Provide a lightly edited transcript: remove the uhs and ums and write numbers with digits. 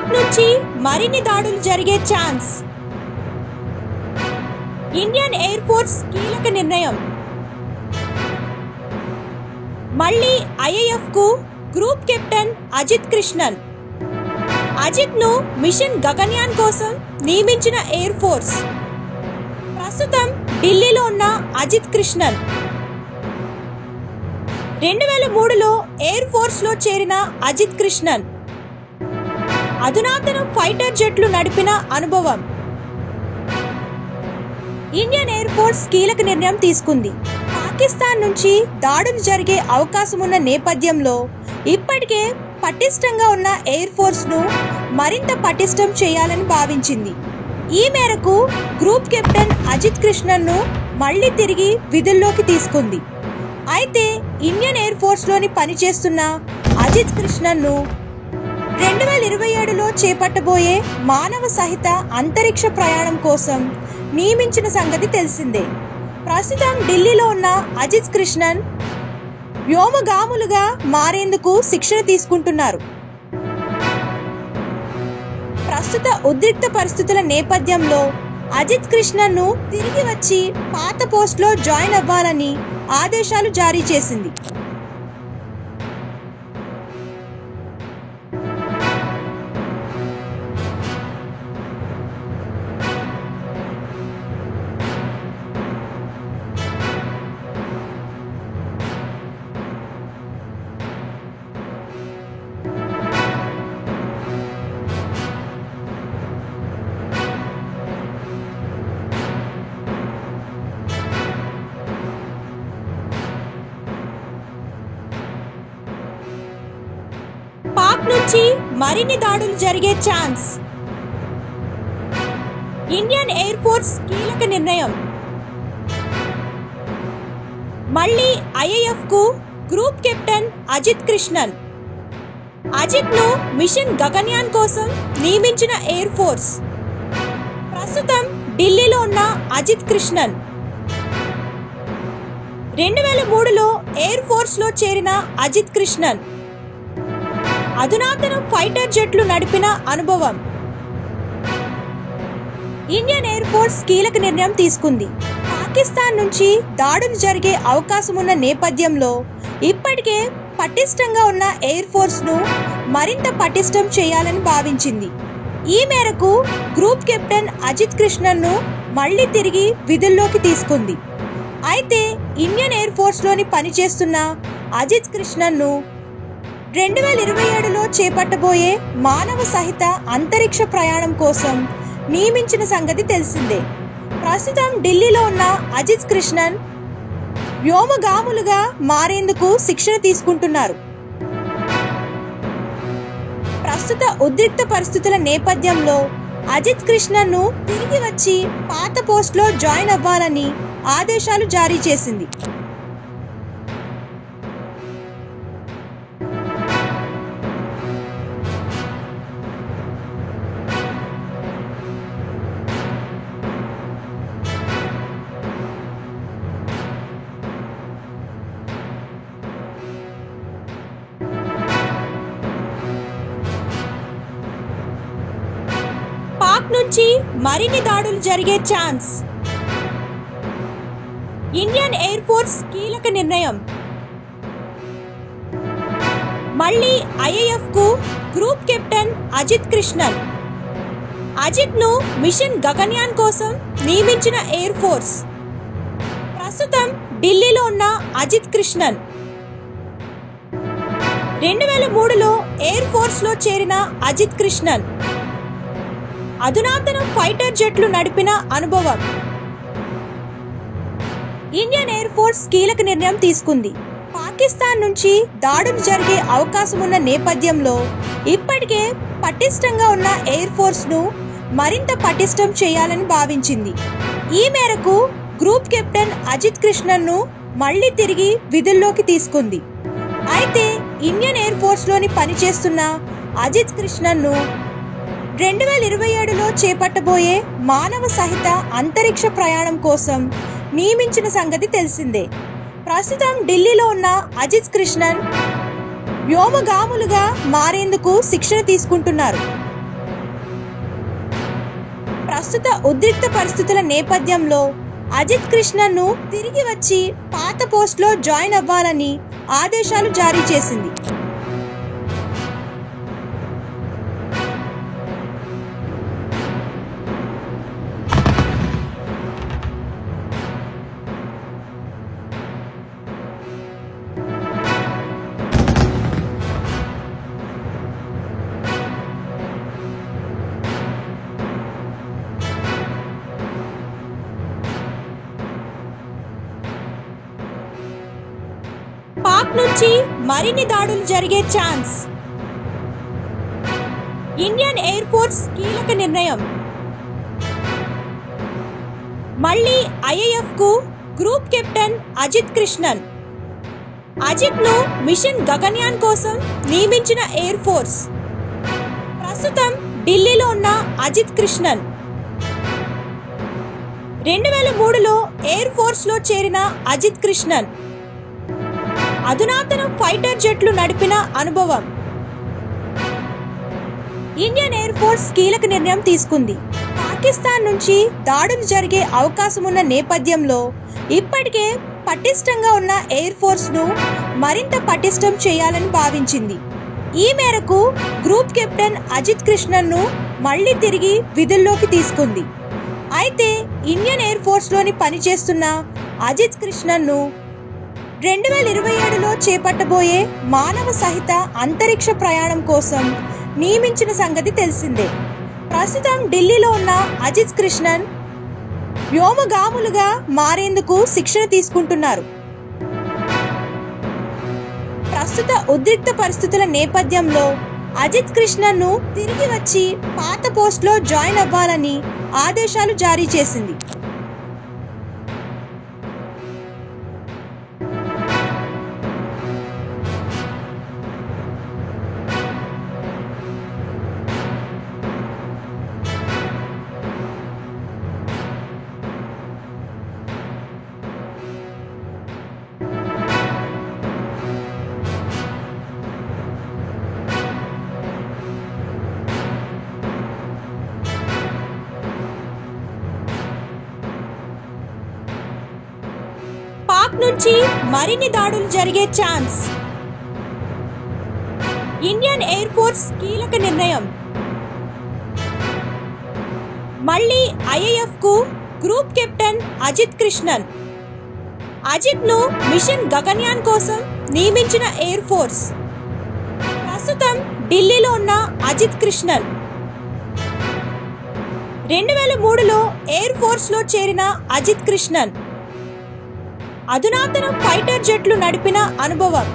పాక్ నుంచి మరిన్ని దాడులు జరిగే ఛాన్స్. ఇండియన్ ఎయిర్ ఫోర్స్ కీలక నిర్ణయం. మళ్ళీ ఐఏఎఫ్ కు గ్రూప్ కెప్టెన్ అజిత్ కృష్ణన్. అజిత్ ను మిషన్ గగన్యాన్ కోసం నియమించిన ఎయిర్ ఫోర్స్. ప్రస్తుతం ఢిల్లీలో ఉన్న అజిత్ కృష్ణన్ 2003లో ఎయిర్ ఫోర్స్ లో చేరిన అజిత్ కృష్ణన్ అధునాతన ఫైటర్ జెట్లు నడిపిన అనుభవం. ఇండియన్ ఎయిర్ ఫోర్స్ కీలక నిర్ణయం తీసుకుంది. పాకిస్తాన్ నుంచి దాడులు జరిగే అవకాశం ఉన్న నేపథ్యంలో ఇప్పటికే పటిష్టంగా ఉన్న ఎయిర్ ఫోర్స్ ను మరింత పటిష్టం చేయాలని భావించింది. ఈ మేరకు గ్రూప్ కెప్టెన్ అజిత్ కృష్ణన్ ను మళ్లీ తిరిగి విధుల్లోకి తీసుకుంది. అయితే ఇండియన్ ఎయిర్ ఫోర్స్ లోని పనిచేస్తున్న అజిత్ కృష్ణన్ ను 2027లో చేపట్టబోయే మానవ సహిత అంతరిక్ష ప్రయాణం కోసం నియమించిన సంగతి తెలిసిందే. ప్రస్తుతం ఢిల్లీలో ఉన్న అజిత్ కృష్ణన్ వ్యోమగాములుగా మారేందుకు శిక్షణ తీసుకుంటున్నారు. ప్రస్తుత ఉద్రిక్త పరిస్థితుల నేపథ్యంలో అజిత్ కృష్ణన్ ను తిరిగి వచ్చి పాత పోస్ట్ లో జాయిన్ అవ్వాలని ఆదేశాలు జారీ చేసింది. పాక్ నుంచి మరిన్ని దాడులు జరిగే ఛాన్స్. ఇండియన్ ఎయిర్ ఫోర్స్ కీలక నిర్ణయం. మళ్ళీ ఐఏఎఫ్ కు గ్రూప్ కెప్టెన్ అజిత్ కృష్ణన్. అజిత్ ను మిషన్ గగన్యాన్ కోసం నియమించిన ఎయిర్ ఫోర్స్. ప్రస్తుతం ఢిల్లీలో ఉన్న అజిత్ కృష్ణన్ 2003లో ఎయిర్ ఫోర్స్ లో చేరిన అజిత్ కృష్ణన్ అధునాతన ఫైటర్ జెట్లు నడిపిన అనుభవం. ఇండియన్ ఎయిర్ ఫోర్స్ కీలక నిర్ణయం తీసుకుంది. పాకిస్తాన్ నుంచి దాడులు జరిగే అవకాశం ఉన్న నేపథ్యంలో ఇప్పటికే పటిష్టంగా ఉన్న ఎయిర్ ఫోర్స్ ను మరింత పటిష్టం చేయాలని భావించింది. ఈ మేరకు గ్రూప్ కెప్టెన్ అజిత్ కృష్ణన్ ను మళ్లీ తిరిగి విధుల్లోకి తీసుకుంది. అయితే ఇండియన్ ఎయిర్ ఫోర్స్ లోని పనిచేస్తున్న అజిత్ కృష్ణన్ ను 2027లో చేపట్టబోయే మానవ సహిత అంతరిక్ష ప్రయాణం కోసం నియమించిన సంగతి తెలిసిందే. ప్రస్తుతం ఢిల్లీలో ఉన్న అజిత్ కృష్ణన్ వ్యోమగాములుగా మారేందుకు శిక్షణ తీసుకుంటున్నారు. ప్రస్తుత ఉద్రిక్త పరిస్థితుల నేపథ్యంలో అజిత్ కృష్ణన్ ను తిరిగి వచ్చి పాత పోస్ట్ లో జాయిన్ అవ్వాలని ఆదేశాలు జారీ చేసింది. పాక్ నుంచి మరిన్ని దాడులు జరిగే ఛాన్స్. ఇండియన్ ఎయిర్ ఫోర్స్ కీలక నిర్ణయం. మళ్ళీ ఐఏఎఫ్ కు గ్రూప్ కెప్టెన్ అజిత్ కృష్ణన్. అజిత్ ను మిషన్ గగన్యాన్ కోసం నియమించిన ఎయిర్ ఫోర్స్. ప్రస్తుతం ఢిల్లీలో ఉన్న అజిత్ కృష్ణన్ 2003లో ఎయిర్ ఫోర్స్ లో చేరిన అజిత్ కృష్ణన్ అధునాతన ఫైటర్ జెట్లు నడిపిన అనుభవం. ఇండియన్ ఎయిర్ ఫోర్స్ కీలక నిర్ణయం తీసుకుంది. పాకిస్తాన్ నుంచి దాడులు జరిగే అవకాశం ఉన్న నేపథ్యంలో ఇప్పటికే పటిష్టంగా ఉన్న ఎయిర్ ఫోర్స్ ను మరింత పటిష్టం చేయాలని భావించింది. ఈ మేరకు గ్రూప్ కెప్టెన్ అజిత్ కృష్ణన్ ను మళ్లీ తిరిగి విధుల్లోకి తీసుకుంది. అయితే ఇండియన్ ఎయిర్ ఫోర్స్ లోని పనిచేస్తున్న అజిత్ కృష్ణన్ ను 2027లో చేపట్టబోయే మానవ సహిత అంతరిక్ష ప్రయాణం కోసం నియమించిన సంగతి తెలిసిందే. ప్రస్తుతం ఢిల్లీలో ఉన్న అజిత్ కృష్ణన్ వ్యోమగాములుగా మారేందుకు శిక్షణ తీసుకుంటున్నారు. ప్రస్తుత ఉద్రిక్త పరిస్థితుల నేపథ్యంలో అజిత్ కృష్ణన్ను తిరిగి వచ్చి పాత పోస్ట్లో జాయిన్ అవ్వాలని ఆదేశాలు జారీ చేసింది. పాక్ నుంచి మరిన్ని దాడులు జరిగే ఛాన్స్. ఇండియన్ ఎయిర్ ఫోర్స్ కీలక నిర్ణయం. మళ్లీ ఐఏఎఫ్ కు గ్రూప్ కెప్టెన్ అజిత్ కృష్ణన్. అజిత్ ను మిషన్ గగన్యాన్ కోసం నియమించిన ఎయిర్ ఫోర్స్. ప్రస్తుతం ఢిల్లీలో ఉన్న అజిత్ కృష్ణన్ 2003లో ఎయిర్ ఫోర్స్ లో చేరిన అజిత్ కృష్ణన్ అధునాతన ఫైటర్ జెట్లు నడిపిన అనుభవం. ఇండియన్ ఎయిర్ ఫోర్స్ కీలక నిర్ణయం తీసుకుంది. పాకిస్తాన్ నుంచి దాడులు జరిగే అవకాశం ఉన్న నేపథ్యంలో ఇప్పటికే పటిష్టంగా ఉన్న ఎయిర్ ఫోర్స్ ను మరింత పటిష్టం చేయాలని భావించింది. ఈ మేరకు గ్రూప్ కెప్టెన్ అజిత్ కృష్ణన్ ను మళ్లీ తిరిగి విధుల్లోకి తీసుకుంది. అయితే ఇండియన్ ఎయిర్ ఫోర్స్ లోని పనిచేస్తున్న అజిత్ కృష్ణన్ ను 2027లో చేపట్టబోయే మానవ సహిత అంతరిక్ష ప్రయాణం కోసం నియమించిన సంగతి తెలిసిందే. ప్రస్తుతం ఢిల్లీలో ఉన్న అజిత్ కృష్ణన్ వ్యోమగాములుగా మారేందుకు శిక్షణ తీసుకుంటున్నారు. ప్రస్తుత ఉద్రిక్త పరిస్థితుల నేపథ్యంలో అజిత్ కృష్ణన్ ను తిరిగి వచ్చి పాత పోస్ట్లో జాయిన్ అవ్వాలని ఆదేశాలు జారీ చేసింది. పాక్ నుంచి మరిన్ని దాడులు జరిగే ఛాన్స్. ఇండియన్ ఎయిర్ ఫోర్స్ కీలక నిర్ణయం. మళ్లీ ఐఏఎఫ్ కు గ్రూప్ కెప్టెన్ అజిత్ కృష్ణన్. అజిత్ ను మిషన్ గగన్యాన్ కోసం నియమించిన ఎయిర్ ఫోర్స్. ప్రస్తుతం ఢిల్లీలో ఉన్న అజిత్ కృష్ణన్ 2003లో ఎయిర్ ఫోర్స్ లో చేరిన అజిత్ కృష్ణన్ అధునాతన ఫైటర్ జెట్లు నడిపిన అనుభవం.